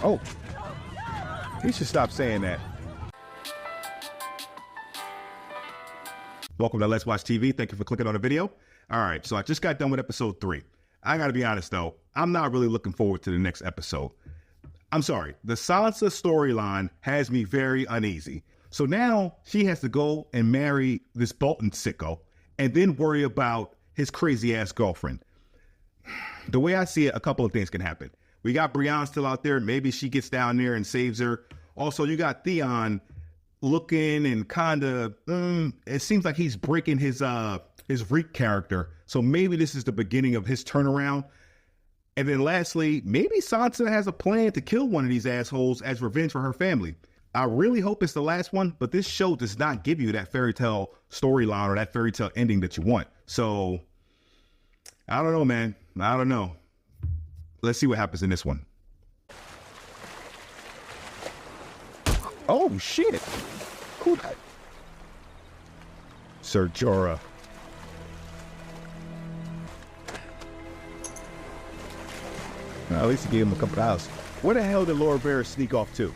Oh, he should stop saying that. Welcome to Let's Watch TV. Thank you for clicking on the video. All right, so I just got done with episode 3. I gotta be honest though, I'm not really looking forward to the next episode. I'm sorry, the Sansa storyline has me very uneasy. So now she has to go and marry this Bolton sicko and then worry about his crazy ass girlfriend. The way I see it, a couple of things can happen. We got Brienne still out there. Maybe she gets down there and saves her. Also, you got Theon looking and kind of, it seems like he's breaking his Reek character. So maybe this is the beginning of his turnaround. And then lastly, maybe Sansa has a plan to kill one of these assholes as revenge for her family. I really hope it's the last one, but this show does not give you that fairy tale storyline or that fairy tale ending that you want. So I don't know, man. I don't know. Let's see what happens in this one. Oh, shit. Who that? Ser Jorah. Well, at least he gave him a couple of hours. Where the hell did Lord Varys sneak off to?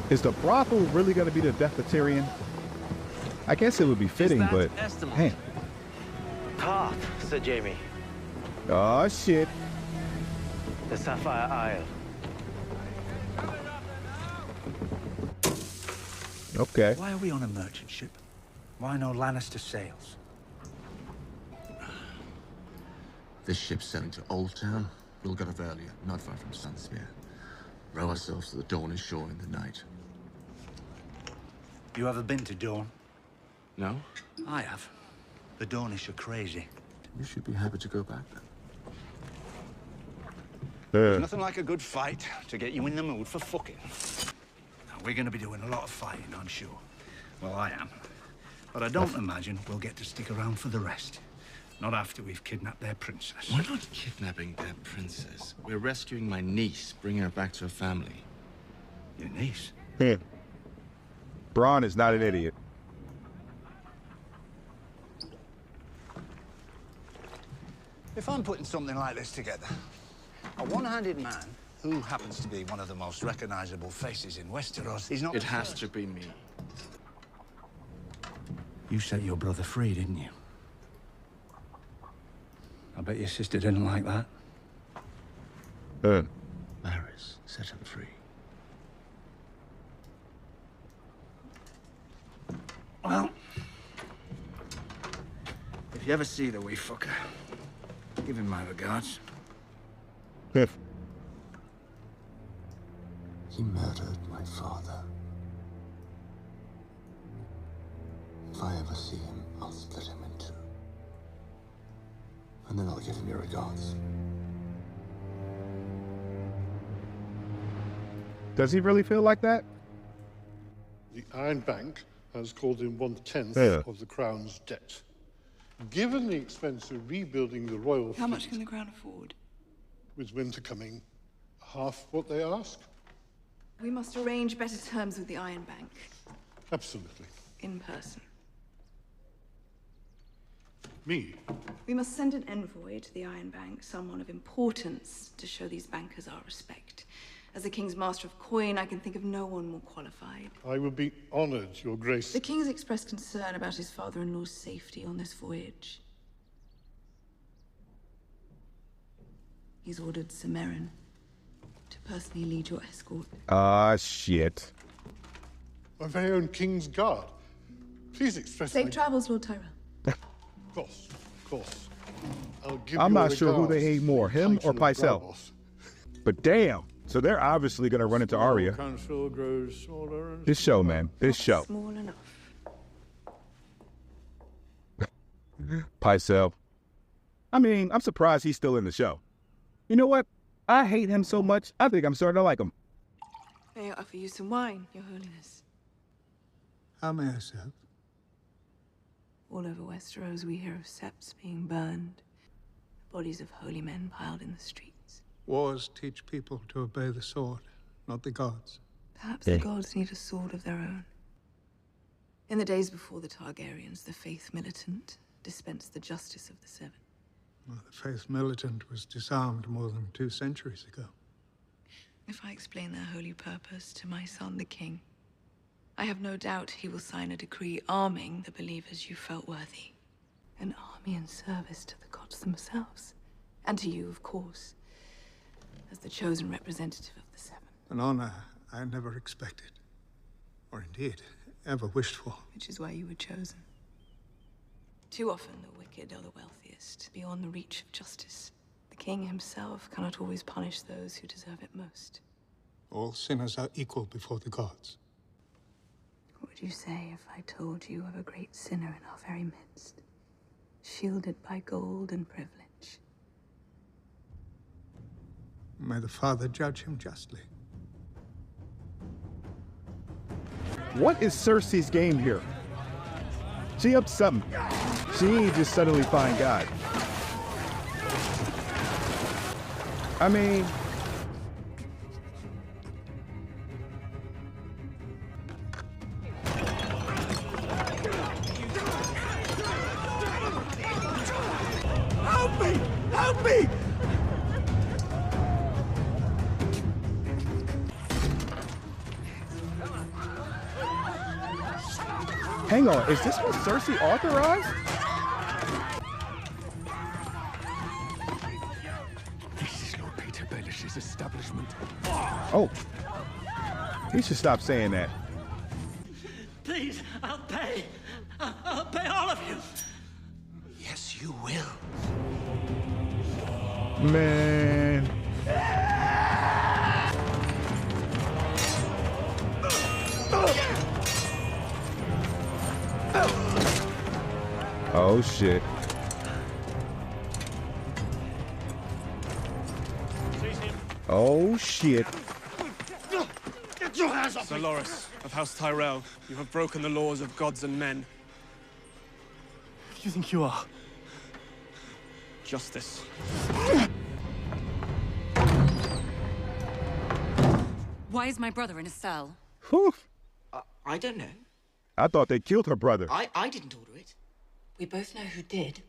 Is the brothel really going to be the death of Tyrion? I guess it would be fitting, but man. Path, Sir Jamie. Oh shit. The Sapphire Isle. Okay. Why are we on a merchant ship? Why no Lannister sails? This ship's sailing to Old Town. We'll get off earlier, not far from Sunsmere. Row ourselves to the Dornish shore in the night. You ever been to Dorne? No? I have. The Dornish are crazy. You should be happy to go back then. There's nothing like a good fight to get you in the mood for fucking. Now, we're going to be doing a lot of fighting, I'm sure. Well, I am. But I don't imagine we'll get to stick around for the rest. Not after we've kidnapped their princess. We're not kidnapping their princess. We're rescuing my niece, bringing her back to her family. Your niece? Yeah. Bronn is not an idiot. If I'm putting something like this together, a one-handed man who happens to be one of the most recognizable faces in Westeros is not... It has to be me. You set your brother free, didn't you? I bet your sister didn't like that. Varys set him free. Well, if you ever see the wee fucker, give him my regards. Yeah. He murdered my father. If I ever see him, I'll split him in two. And then I'll give him your regards. Does he really feel like that? The Iron Bank has called in 1/10 Yeah. of the Crown's debt. Given the expense of rebuilding the royal How much fleet, can the Crown afford? with winter coming, half what they ask? We must arrange better terms with the Iron Bank. Absolutely. In person. Me? We must send an envoy to the Iron Bank, someone of importance, to show these bankers our respect. As the King's Master of Coin, I can think of no one more qualified. I will be honored, Your Grace. The King has expressed concern about his father-in-law's safety on this voyage. He's ordered Sir Meryn to personally lead your escort. Ah, shit. My very own King's Guard. Please express Safe my... travels, Lord Tyrell. Of course, of course. I'll give I'm your not sure who they regards hate to more, the him or Titan of Pycelle. Braavos. But damn. So they're obviously going to run into Arya. Council grows smaller and This show, man. This show. Small enough. Pycelle. I mean, I'm surprised he's still in the show. You know what? I hate him so much, I think I'm starting to like him. May I offer you some wine, Your Holiness? How may I serve? All over Westeros, we hear of septs being burned, bodies of holy men piled in the streets. Wars teach people to obey the sword, not the gods. Perhaps the gods need a sword of their own. In the days before the Targaryens, the Faith Militant dispensed the justice of the Seven. Well, the Faith Militant was disarmed more than 2 centuries ago. If I explain their holy purpose to my son, the king, I have no doubt he will sign a decree arming the believers you felt worthy. An army in service to the gods themselves. And to you, of course, as the chosen representative of the Seven. An honor I never expected, or indeed, ever wished for. Which is why you were chosen. Too often the wicked are the wealthiest, beyond the reach of justice. The king himself cannot always punish those who deserve it most. All sinners are equal before the gods. What would you say if I told you of a great sinner in our very midst, shielded by gold and privilege? May the Father judge him justly. What is Cersei's game here? She up something. She ain't just suddenly find God. I mean... Help me! Help me! Hang on, is this what Cersei authorized? This is Lord Peter Baelish's establishment. Oh. He should stop saying that. Please, I'll pay. I'll pay all of you. Yes, you will. Man. Oh shit. Oh shit. Get your hands off Sir me! Loras of House Tyrell, you have broken the laws of gods and men. Who do you think you are? Justice. Why is my brother in a cell? Whew. I don't know. I thought they killed her brother. I didn't order it. We both know who did.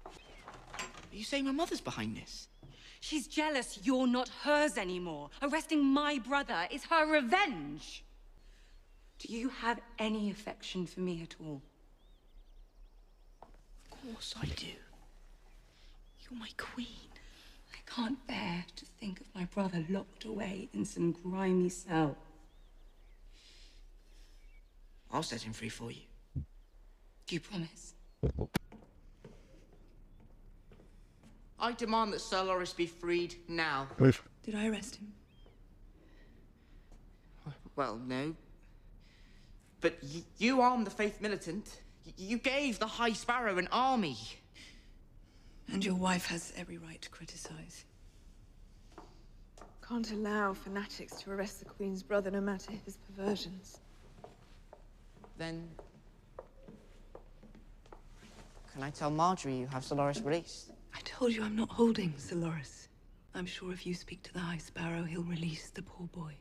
Are you saying my mother's behind this? She's jealous you're not hers anymore. Arresting my brother is her revenge. Do you have any affection for me at all? Of course I do. You're my queen. I can't bear to think of my brother locked away in some grimy cell. I'll set him free for you. Do you promise? I demand that Sir Loras be freed now. Did I arrest him? Well, no. But you armed the Faith Militant. You gave the High Sparrow an army. And your wife has every right to criticize. Can't allow fanatics to arrest the Queen's brother, no matter his perversions. Then... can I tell Marjorie you have Sir Loras released? I told you I'm not holding Sir Loras. I'm sure if you speak to the High Sparrow, he'll release the poor boy.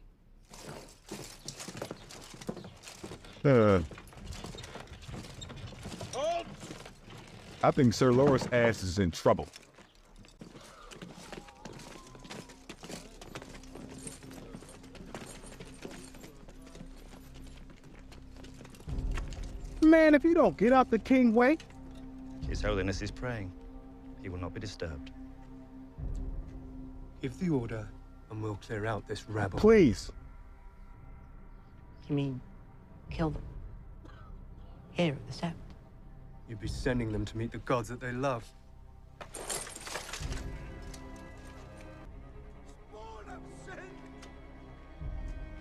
I think Sir Loras' ass is in trouble. Man, if you don't get out the king way. His Holiness is praying. He will not be disturbed. Give the order, and we'll clear out this rabble. Please. You mean kill them? Here at the Sept? You'd be sending them to meet the gods that they love.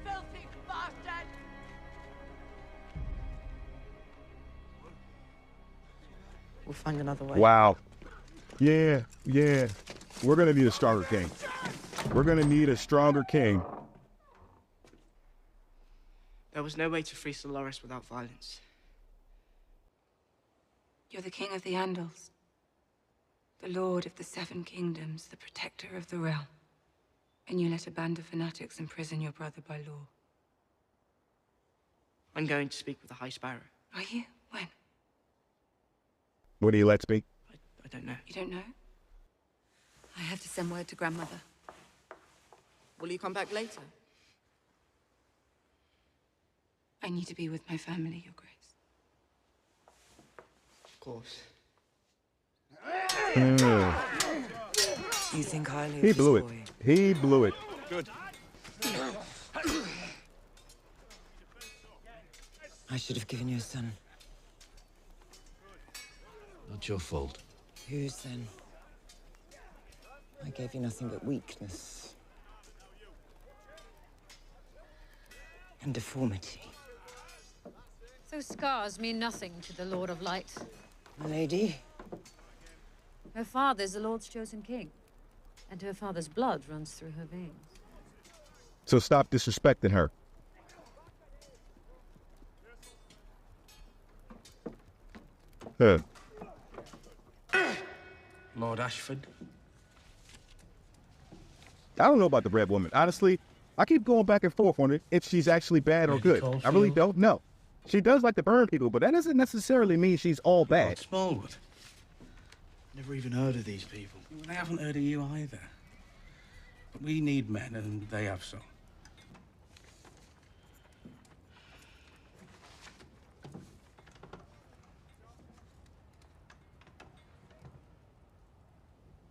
Filthy bastard! We'll find another way. Wow. Yeah. We're gonna need a stronger king. We're gonna need a stronger king. There was no way to free Sir Loras without violence. You're the king of the Andals. The lord of the Seven Kingdoms, the protector of the realm. And you let a band of fanatics imprison your brother by law. I'm going to speak with the High Sparrow. Are you? When? When he lets me. I don't know. You don't know? I have to send word to Grandmother. Will you come back later? I need to be with my family, Your Grace. Of course. You think highly of He this blew it. boy? He blew it. Good. I should have given you a son. Not your fault. Whose then? I gave you nothing but weakness. And deformity. Those scars mean nothing to the Lord of Light. My lady? Her father's the Lord's chosen king, and her father's blood runs through her veins. So stop disrespecting her. Huh. Lord Ashford. I don't know about the red woman. Honestly, I keep going back and forth on it if she's actually bad or Lady good. Caulfield. I really don't know. She does like to burn people, but that doesn't necessarily mean she's all bad. Lord Smallwood. Never even heard of these people. They haven't heard of you either. But we need men, and they have some.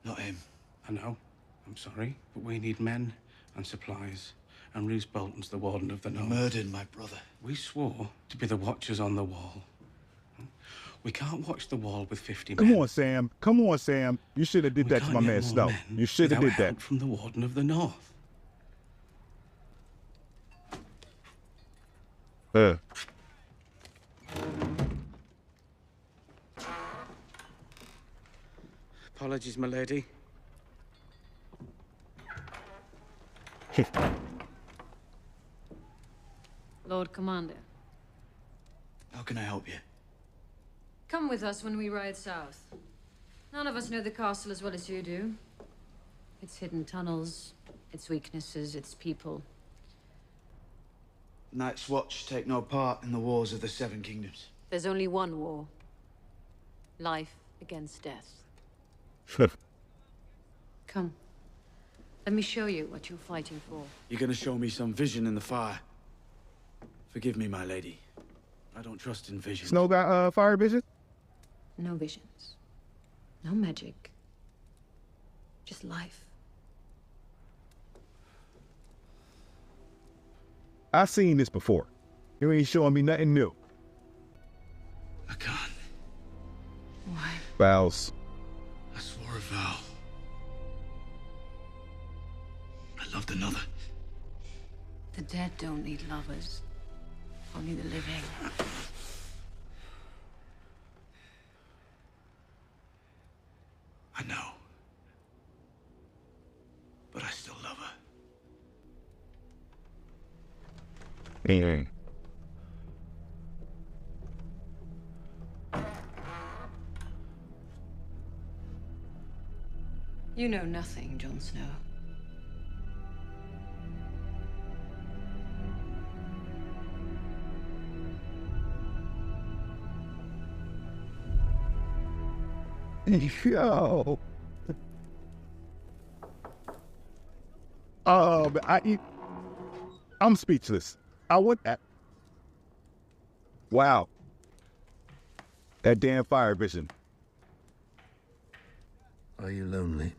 Not him. I know. I'm sorry. But we need men and supplies. And Roose Bolton's the warden of the North. Murdered my brother. We swore to be the watchers on the wall. We can't watch the wall with 50 men. Come on, Sam. Come on, Sam. You should have did that to my man Snow. You should have did that. From the warden of the North. Apologies, my lady. Lord Commander, How can I help you? come with us when we ride south. None of us know the castle as well as you do. Its hidden tunnels, its weaknesses, its people. Night's Watch take no part in the wars of the Seven Kingdoms. There's only one war. Life against death. Come. Let me show you what you're fighting for. You're gonna show me some vision in the fire. Forgive me, my lady. I don't trust in vision. Snow got fire vision? No visions. No magic. Just life. I've seen this before. You ain't showing me nothing new. I can't. Why? Vows. I swore a vow. I loved another. The dead don't need lovers. Only the living. I know. But I still love her. Yeah. You know nothing, Jon Snow. Yo. I'm speechless. I want that. Wow. That damn fire vision. Are you lonely?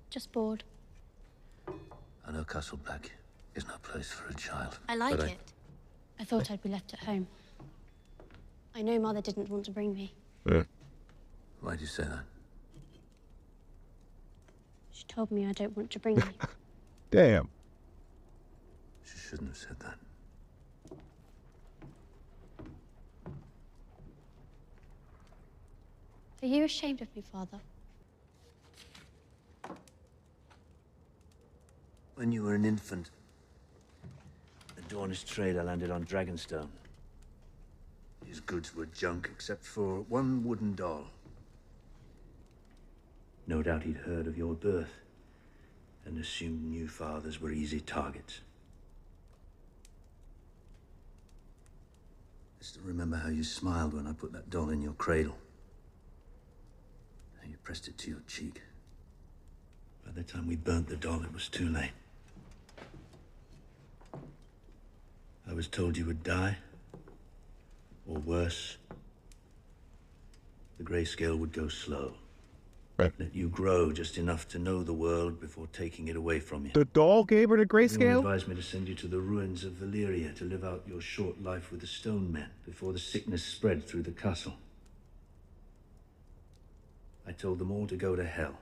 Just bored. I know Castle Black is no place for a child. I like but it. I thought I'd be left at home. I know Mother didn't want to bring me. Why'd you say that? She told me I don't want to bring you. Damn. She shouldn't have said that. Are you ashamed of me, Father? When you were an infant, the Dornish trader landed on Dragonstone. His goods were junk except for one wooden doll. No doubt he'd heard of your birth and assumed new fathers were easy targets. still remember how you smiled when I put that doll in your cradle. How you pressed it to your cheek. By the time we burnt the doll, it was too late. I was told you would die. Or worse, the grayscale would go slow. Right. Let you grow just enough to know the world before taking it away from you. The doll gave her the Everyone grayscale? advised me to send you to the ruins of Valyria to live out your short life with the stone men before the sickness spread through the castle. I told them all to go to hell.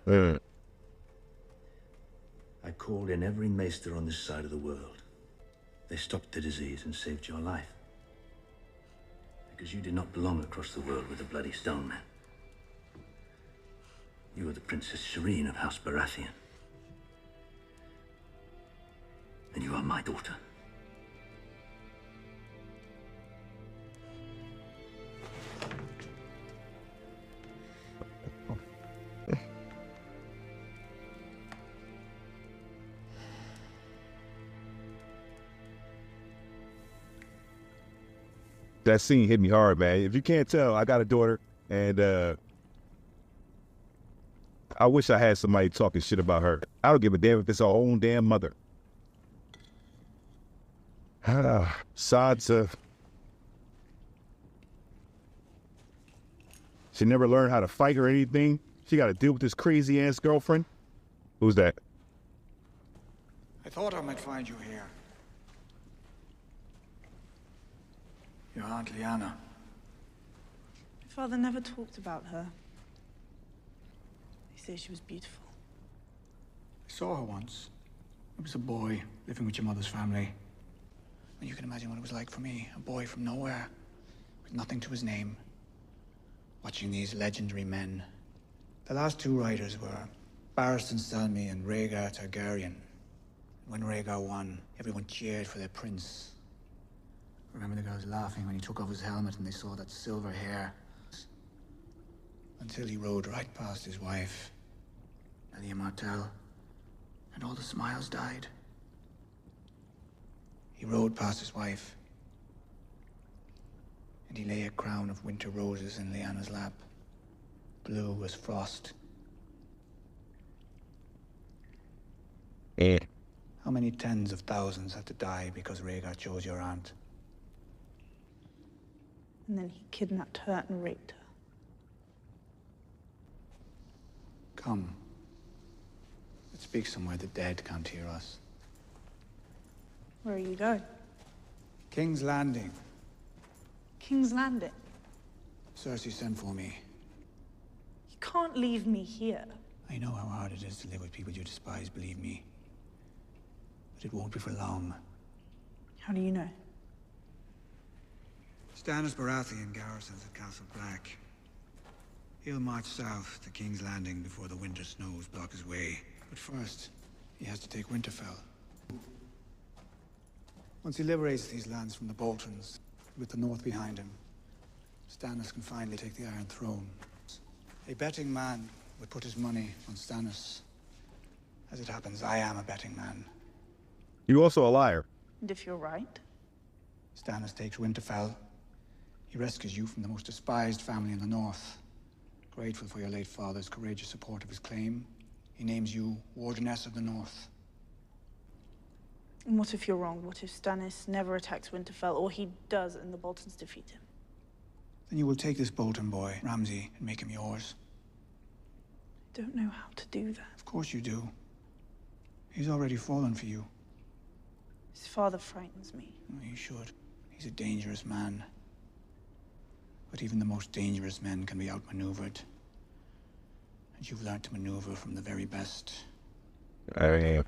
I called in every maester on this side of the world. They stopped the disease and saved your life. Because you did not belong across the world with the bloody stone men. You are the Princess Shireen of House Baratheon. And you are my daughter. That scene hit me hard, man. If you can't tell, I got a daughter, and I wish I had somebody talking shit about her. I don't give a damn if it's her own damn mother. Sansa. She never learned how to fight or anything. She got to deal with this crazy-ass girlfriend. Who's that? I thought I might find you here. Your Aunt Lyanna. My father never talked about her. They say she was beautiful. I saw her once. I was a boy living with your mother's family. And you can imagine what it was like for me, a boy from nowhere, with nothing to his name, watching these legendary men. The last two riders were Barristan Selmy and Rhaegar Targaryen. When Rhaegar won, everyone cheered for their prince. Remember the guys laughing when he took off his helmet and they saw that silver hair? Until he rode right past his wife, Elia Martell, and all the smiles died. He rode past his wife, and he lay a crown of winter roses in Lyanna's lap, blue as frost. How many tens of thousands had to die because Rhaegar chose your aunt? And then he kidnapped her and raped her. Come. Let's speak somewhere the dead can't hear us. Where are you going? King's Landing. King's Landing? Cersei sent for me. You can't leave me here. I know how hard it is to live with people you despise, believe me. But it won't be for long. How do you know? Stannis Baratheon garrisons at Castle Black. He'll march south to King's Landing before the winter snows block his way. But first, he has to take Winterfell. Once he liberates these lands from the Boltons, with the north behind him, Stannis can finally take the Iron Throne. A betting man would put his money on Stannis. As it happens, I am a betting man. You also a liar. And if you're right? Stannis takes Winterfell. He rescues you from the most despised family in the north. Grateful for your late father's courageous support of his claim, he names you Wardeness of the North. And what if you're wrong? What if Stannis never attacks Winterfell, or he does and the Boltons defeat him? Then you will take this Bolton boy, Ramsay, and make him yours. I don't know how to do that. Of course you do. He's already fallen for you. His father frightens me. You should. He's a dangerous man. But even the most dangerous men can be outmaneuvered. And you've learned to maneuver from the very best. I am.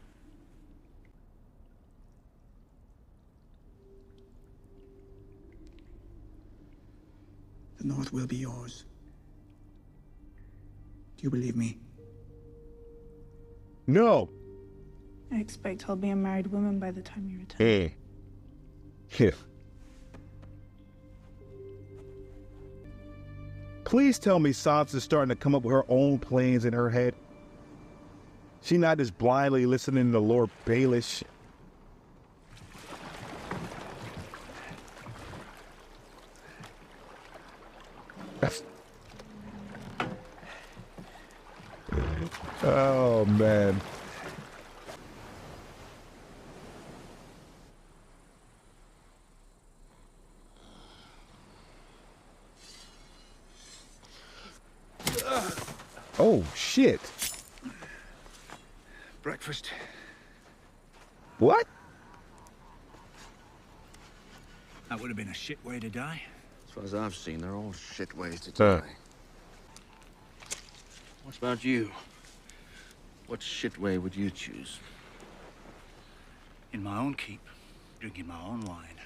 The North will be yours. Do you believe me? No. I expect I'll be a married woman by the time you return. Yeah. Please tell me Sansa's starting to come up with her own plans in her head. She not just blindly listening to Lord Baelish. Oh, man. Oh, shit. Breakfast. What? That would have been a shit way to die. As far as I've seen, they're all shit ways to die. What about you? What shit way would you choose? In my own keep, drinking my own wine,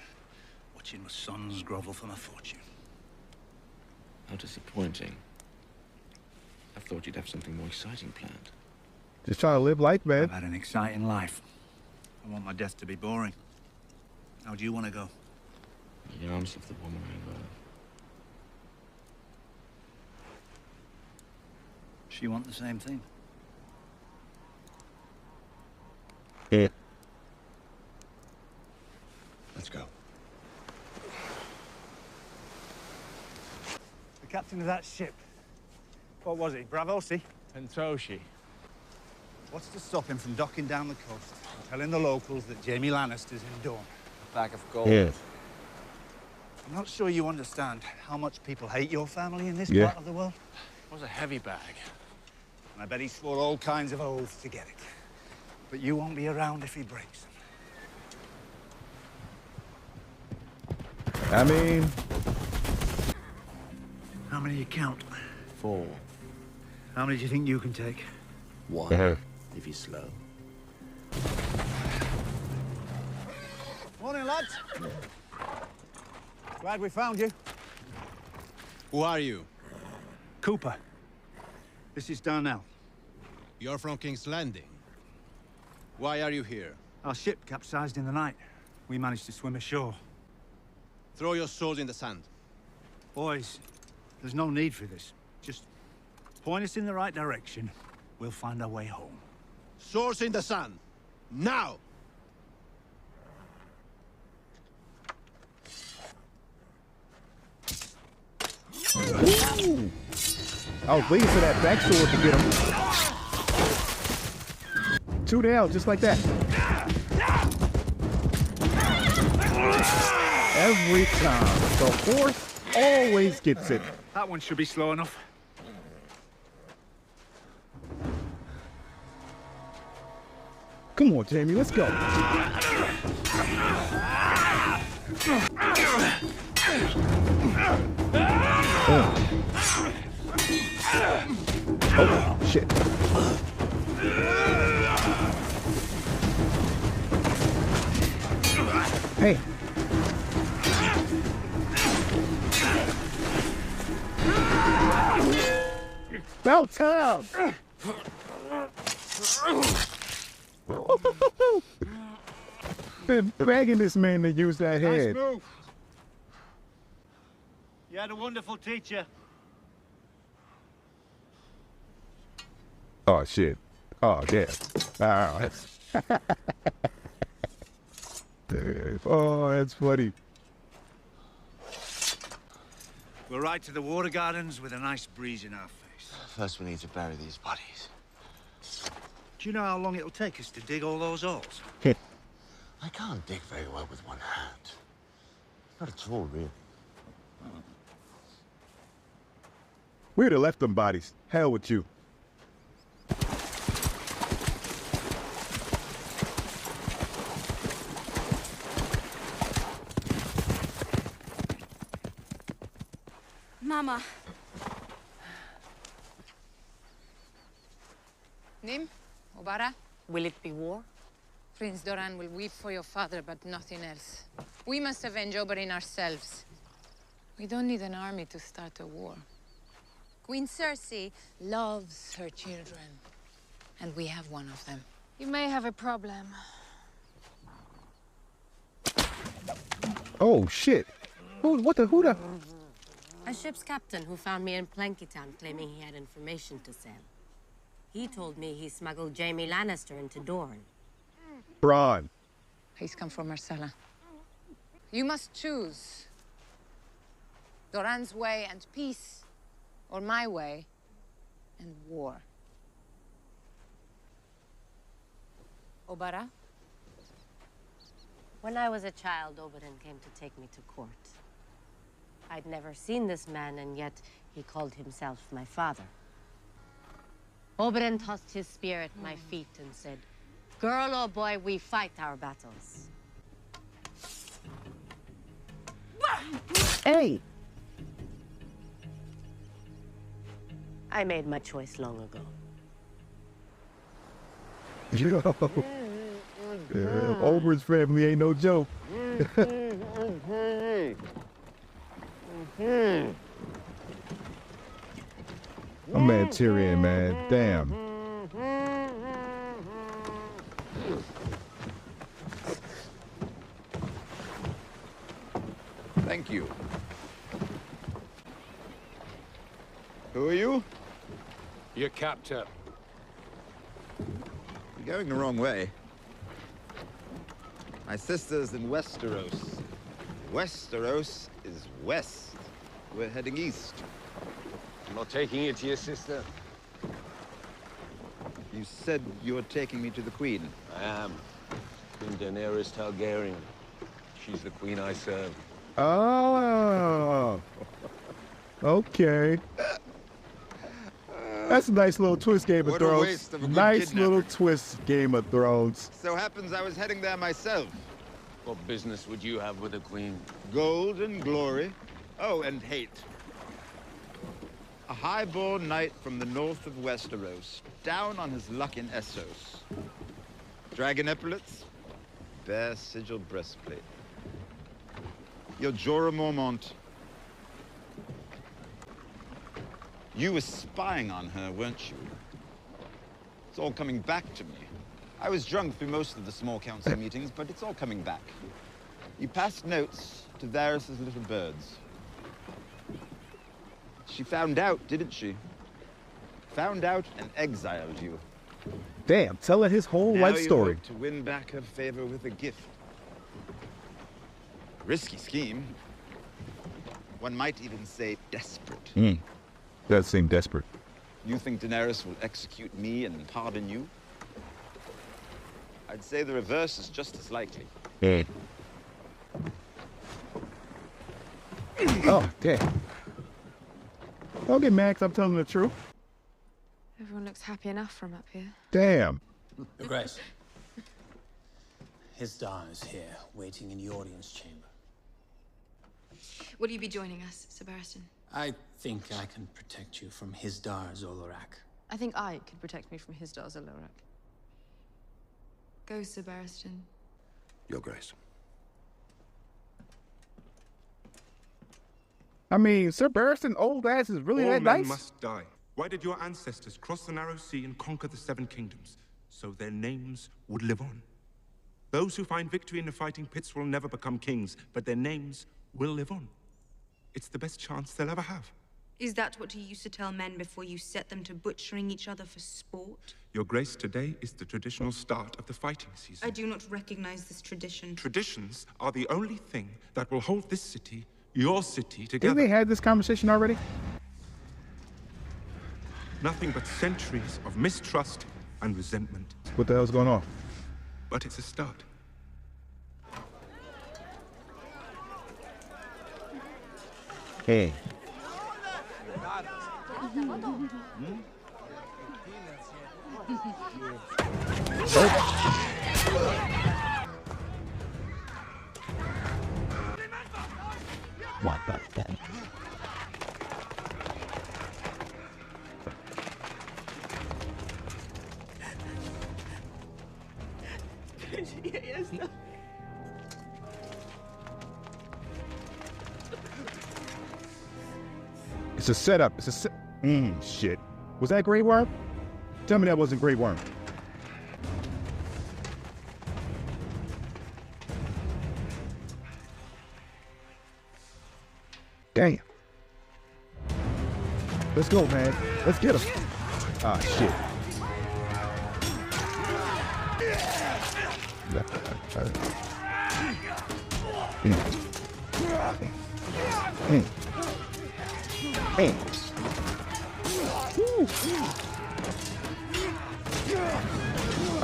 watching my sons grovel for my fortune. How disappointing. I thought you'd have something more exciting planned. Just trying to live life, man. I've had an exciting life. I want my death to be boring. How do you want to go? In the arms of the woman I love. She want the same thing. Yeah. Let's go. The captain of that ship. What was he? Bravosi? Pentoshi. What's to stop him from docking down the coast and telling the locals that Jaime Lannister's in Dawn? A bag of gold. Yeah. I'm not sure you understand how much people hate your family in this Yeah. part of the world. It was a heavy bag. And I bet he swore all kinds of oaths to get it. But you won't be around if he breaks them. I mean... How many you count? 4. How many do you think you can take? 1. If he's slow. Morning, lads. Glad we found you. Who are you? Cooper. This is Darnell. You're from King's Landing. Why are you here? Our ship capsized in the night. We managed to swim ashore. Throw your swords in the sand. Boys, there's no need for this. Just point us in the right direction. We'll find our way home. Swords in the sand. Now! Ooh. I was waiting for that backsword to get him. 2 down, just like that. Every time. The horse always gets it. That one should be slow enough. Come on, Jamie, let's go. Oh, shit. Hey. About time. Been begging this man to use that head. Nice move. You had a wonderful teacher. Oh shit. Oh damn. Oh, oh, that's funny. We're right to the water gardens with a nice breeze in our face. First, we need to bury these bodies. Do you know how long it'll take us to dig all those holes? I can't dig very well with one hand. Not at all, really. We'd have left them bodies. Hell with you. Mama. Nim, Obara, will it be war? Prince Doran will weep for your father, but nothing else. We must avenge Oberyn ourselves. We don't need an army to start a war. Queen Cersei loves her children, and we have one of them. You may have a problem. Oh shit. Who the? A ship's captain who found me in Plankytown claiming he had information to sell. He told me he smuggled Jaime Lannister into Dorne. Bronn. He's come from Marcella. You must choose. Doran's way and peace, or my way and war. Obara? When I was a child, Oberyn came to take me to court. I'd never seen this man, and yet he called himself my father. Oberyn tossed his spear at my feet and said, "Girl or boy, we fight our battles." Hey! I made my choice long ago. Yo. Oberyn's family ain't no joke. I'm mad Tyrion, man. Damn. Thank you. Who are you? Your captor. You're going the wrong way. My sister's in Westeros. Westeros is west. We're heading east. I'm not taking you to your sister. You said you're taking me to the Queen. I am. Queen Daenerys Targaryen. She's the queen I serve. Oh. Okay. That's a nice little twist, Game of What a Thrones. waste of a good Nice kidnapper. little twist, Game of Thrones. So happens I was heading there myself. What business would you have with the queen? Gold and glory. Oh, and hate. A high-born knight from the north of Westeros, down on his luck in Essos. Dragon epaulets, bare sigil breastplate. You're Jorah Mormont. You were spying on her, weren't you? It's all coming back to me. I was drunk through most of the small council meetings, but it's all coming back. You passed notes to Varys' little birds. She found out, didn't she? Found out and exiled you. Damn, tell her his whole Now life you story. hope to win back her favor with a gift. Risky scheme. One might even say desperate. Does seem desperate. You think Daenerys will execute me and pardon you? I'd say the reverse is just as likely. Yeah. Oh, damn. Don't get mad 'cause I'm telling the truth. Everyone looks happy enough from up here. Damn. Your Grace. His Dar is here, waiting in the audience chamber. Will you be joining us, Sir Barristan? I think I can protect you from his Dar Zolorak. I think I can protect me from his Dar Zolorak. Go, Sir Barristan. Your Grace. I mean, Sir Barristan, old ass is really All that men nice? must die. Why did your ancestors cross the narrow sea and conquer the Seven Kingdoms? So their names would live on. Those who find victory in the fighting pits will never become kings, but their names will live on. It's the best chance they'll ever have. Is that what you used to tell men before you set them to butchering each other for sport? Your Grace, today is the traditional start of the fighting season. I do not recognize this tradition. Traditions are the only thing that will hold this city, your city, Didn't together. they have this conversation already? Nothing but centuries of mistrust and resentment. What the hell's going on? But it's a start. Hey. What the fuck? It's a setup. It's a set. Shit. Was that Grey Worm? Tell me that wasn't Grey Worm. Damn. Let's go, man. Let's get him. Ah, shit.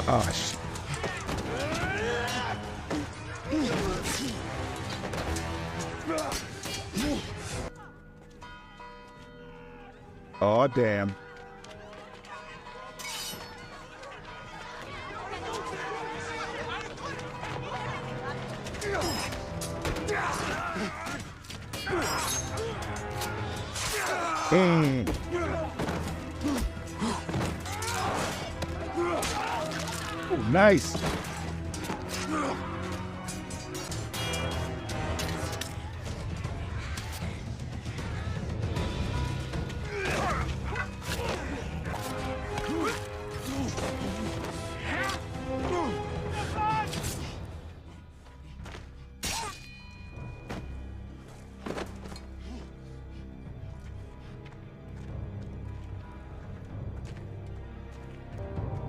Ah, shit. Oh, damn. Oh, nice.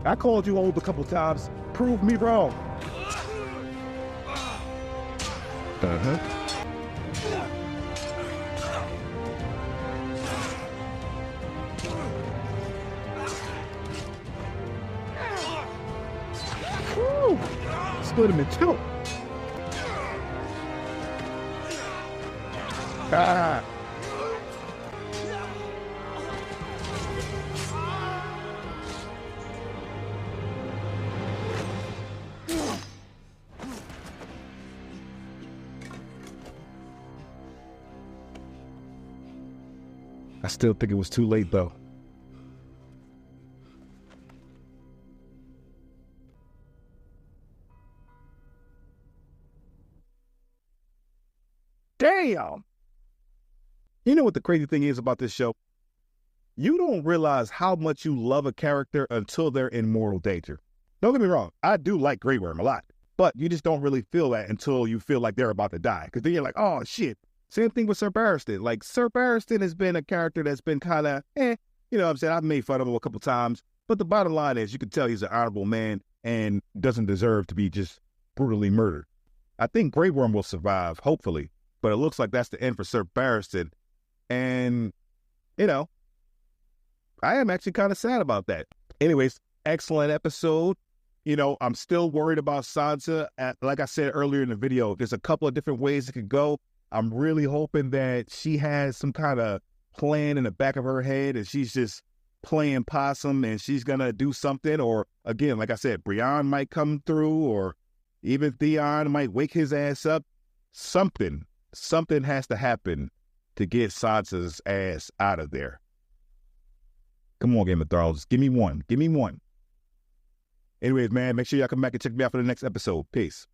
I called you old a couple times. Prove me wrong. Uh-huh. Woo! Split him in two. Ah. I still think it was too late, though. Damn! You know what the crazy thing is about this show? You don't realize how much you love a character until they're in mortal danger. Don't get me wrong, I do like Grey Worm a lot, but you just don't really feel that until you feel like they're about to die. Because then you're like, oh, shit. Same thing with Sir Barristan. Like, Sir Barristan has been a character that's been kind of, you know what I'm saying? I've made fun of him a couple times. But the bottom line is you can tell he's an honorable man and doesn't deserve to be just brutally murdered. I think Grey Worm will survive, hopefully. But it looks like that's the end for Sir Barristan. And, you know, I am actually kind of sad about that. Anyways, excellent episode. You know, I'm still worried about Sansa. Like I said earlier in the video, there's a couple of different ways it could go. I'm really hoping that she has some kind of plan in the back of her head and she's just playing possum and she's going to do something. Or, again, like I said, Brienne might come through or even Theon might wake his ass up. Something has to happen to get Sansa's ass out of there. Come on, Game of Thrones. Give me one. Give me one. Anyways, man, make sure y'all come back and check me out for the next episode. Peace.